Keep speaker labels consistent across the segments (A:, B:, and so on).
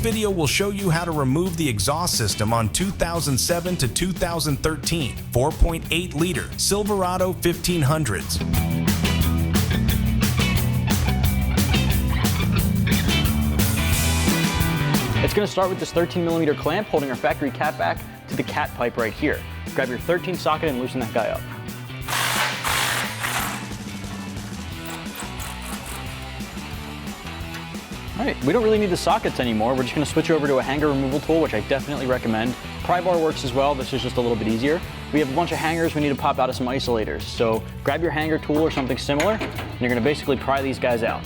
A: video will show you how to remove the exhaust system on 2007 to 2013 4.8-liter Silverado 1500s.
B: It's going to start with this 13mm clamp holding our factory cat back to the cat pipe right here. Grab your 13 socket and loosen that guy up. Alright, we don't really need the sockets anymore. We're just going to switch over to a hanger removal tool, which I definitely recommend. Pry bar works as well. This is just a little bit easier. We have a bunch of hangers we need to pop out of some isolators. So grab your hanger tool or something similar, and you're going to basically pry these guys out.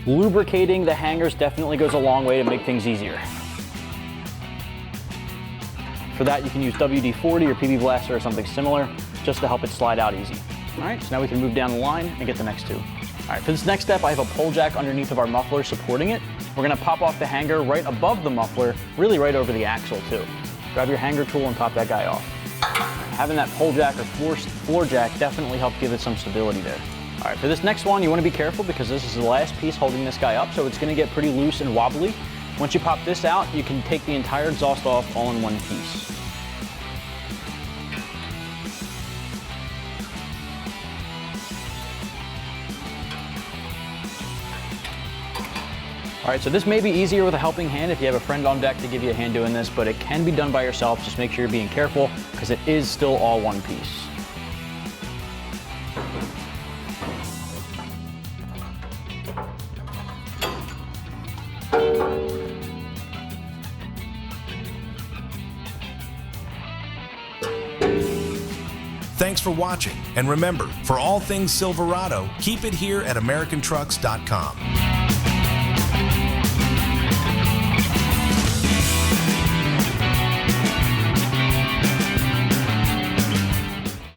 B: Lubricating the hangers definitely goes a long way to make things easier. For that, you can use WD-40 or PB Blaster or something similar, just to help it slide out easy. All right, so now we can move down the line and get the next two. All right, for this next step, I have a pull jack underneath of our muffler supporting it. We're gonna pop off the hanger right above the muffler, really right over the axle too. Grab your hanger tool and pop that guy off. Having that pull jack or floor jack definitely helped give it some stability there. All right, for this next one, you want to be careful because this is the last piece holding this guy up, so it's going to get pretty loose and wobbly. Once you pop this out, you can take the entire exhaust off all in one piece. All right, so this may be easier with a helping hand if you have a friend on deck to give you a hand doing this, but it can be done by yourself. Just make sure you're being careful because it is still all one piece.
A: Thanks for watching, and remember, for all things Silverado, keep it here at AmericanTrucks.com.